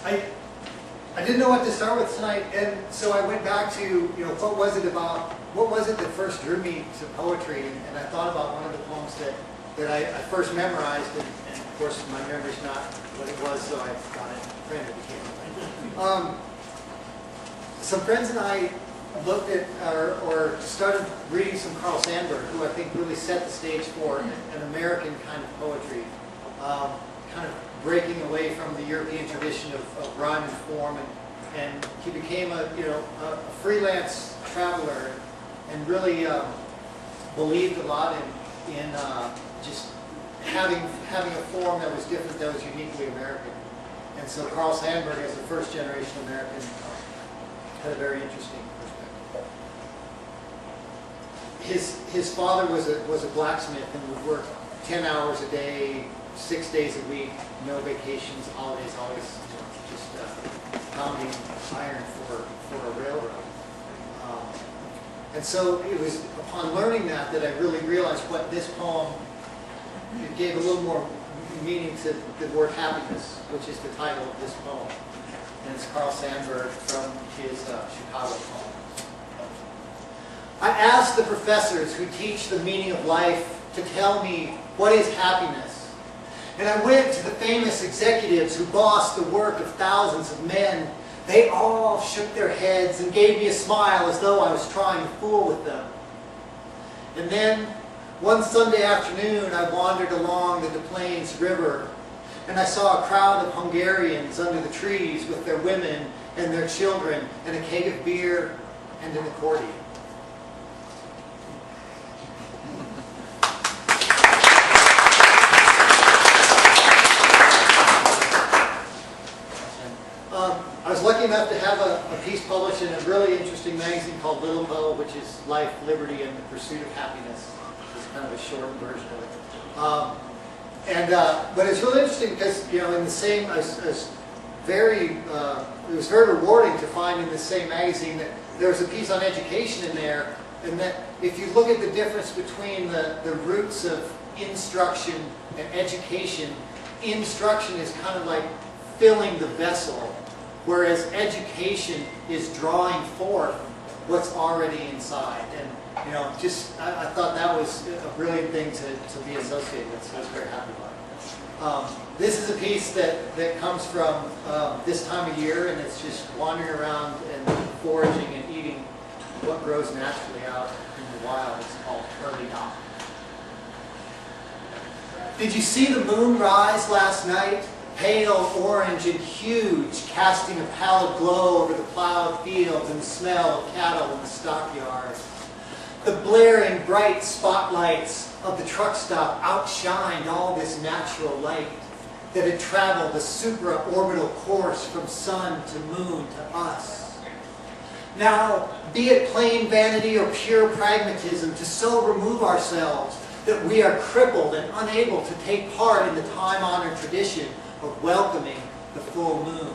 I didn't know what to start with tonight, and so I went back to, what was it that first drew me to poetry, and I thought about one of the poems that I first memorized, and of course my memory's not what it was, so I got it printed. Some friends and I looked at, or started reading some Carl Sandburg, who I think really set the stage for an American kind of poetry, kind of breaking away from the European tradition of rhyme and form, and he became a freelance traveler, and really believed a lot in just having a form that was different, that was uniquely American. And so Carl Sandburg, as a first generation American, had a very interesting perspective. His father was a blacksmith and would work 10 hours a day, 6 days a week, no vacations, holidays, always just pounding iron for a railroad. And so it was upon learning that I really realized what this poem, it gave a little more meaning to the word happiness, which is the title of this poem. And it's Carl Sandburg from his Chicago poem. I asked the professors who teach the meaning of life to tell me what is happiness. And I went to the famous executives who bossed the work of thousands of men. They all shook their heads and gave me a smile as though I was trying to fool with them. And then, one Sunday afternoon, I wandered along the Des Plaines River, and I saw a crowd of Hungarians under the trees with their women and their children, and a keg of beer and an accordion. I was lucky enough to have a piece published in a really interesting magazine called Little Mo, which is Life, Liberty, and the Pursuit of Happiness. It's kind of a short version of it. But it's really interesting because, in the same, it was very rewarding to find in the same magazine that there was a piece on education in there, and that if you look at the difference between the roots of instruction and education, instruction is kind of like filling the vessel, whereas education is drawing forth what's already inside. And I thought that was a brilliant thing to be associated with, so I was very happy about it. This is a piece that comes from this time of year, and it's just wandering around and foraging and eating what grows naturally out in the wild. It's called Curly Dock. Did you see the moon rise last night? Pale orange and huge, casting a pallid glow over the plowed fields and the smell of cattle in the stockyard. The blaring bright spotlights of the truck stop outshined all this natural light that had traveled a supra-orbital course from sun to moon to us. Now, be it plain vanity or pure pragmatism to so remove ourselves that we are crippled and unable to take part in the time-honored tradition of welcoming the full moon.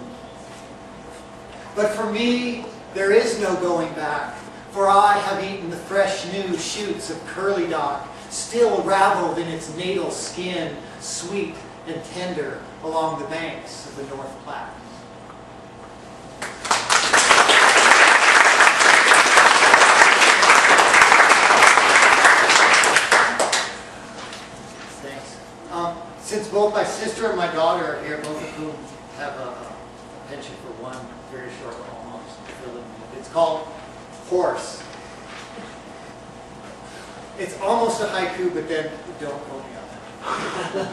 But for me, there is no going back, for I have eaten the fresh new shoots of Curly Dock, still raveled in its natal skin, sweet and tender along the banks of the North Platte. Since both my sister and my daughter are here, both of whom have a penchant for one very short poem, it's called Horse. It's almost a haiku, but then don't quote me on that.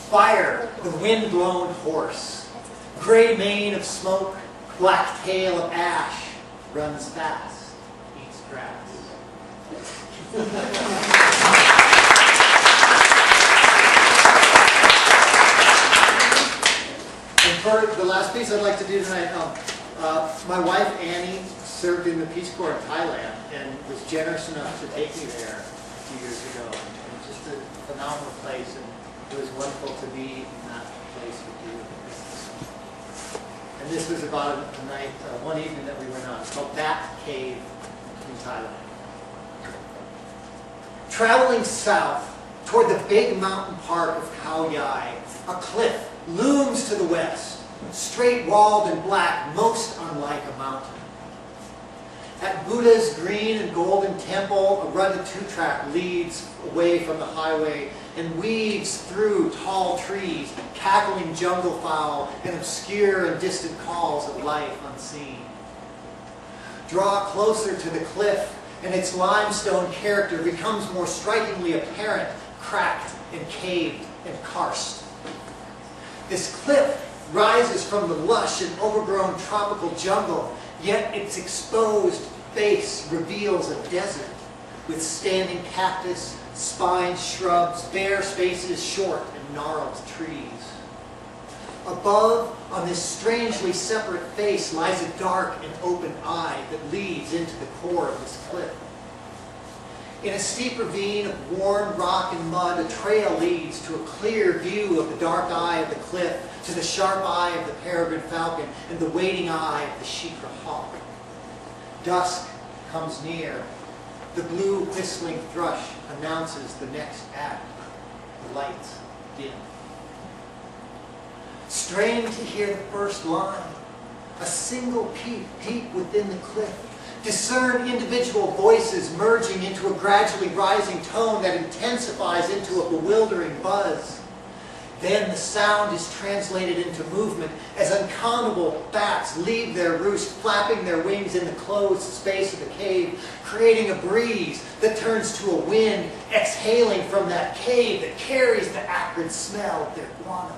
Fire, the wind-blown horse. Gray mane of smoke, black tail of ash, runs fast, eats grass. For the last piece I'd like to do tonight, my wife Annie served in the Peace Corps in Thailand and was generous enough to take me there a few years ago. It was just a phenomenal place, and it was wonderful to be in that place with you. And this was about a night, one evening that we went on. It's called Bat Cave in Thailand. Traveling south toward the big mountain park of Khao Yai, a cliff looms to the west, straight-walled and black, most unlike a mountain. At Buddha's green and golden temple, a rugged two-track leads away from the highway and weaves through tall trees, cackling jungle fowl, and obscure and distant calls of life unseen. Draw closer to the cliff, and its limestone character becomes more strikingly apparent, cracked and caved and karst. This cliff rises from the lush and overgrown tropical jungle, yet its exposed base reveals a desert with standing cactus, spined shrubs, bare spaces, short and gnarled trees. Above, on this strangely separate face, lies a dark and open eye that leads into the core of this cliff. In a steep ravine of worn rock and mud, a trail leads to a clear view of the dark eye of the cliff, to the sharp eye of the peregrine falcon, and the waiting eye of the shikra hawk. Dusk comes near. The blue whistling thrush announces the next act. The lights dim. Strain to hear the first line. A single peep within the cliff. Discern individual voices merging into a gradually rising tone that intensifies into a bewildering buzz. Then the sound is translated into movement as uncountable bats leave their roost, flapping their wings in the closed space of the cave, creating a breeze that turns to a wind, exhaling from that cave that carries the acrid smell of their guano.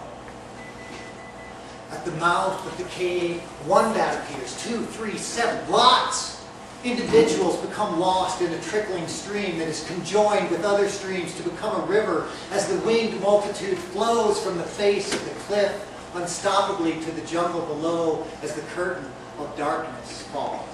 At the mouth of the cave, one bat appears, 2, 3, 7, lots. Individuals become lost in a trickling stream that is conjoined with other streams to become a river as the winged multitude flows from the face of the cliff unstoppably to the jungle below as the curtain of darkness falls.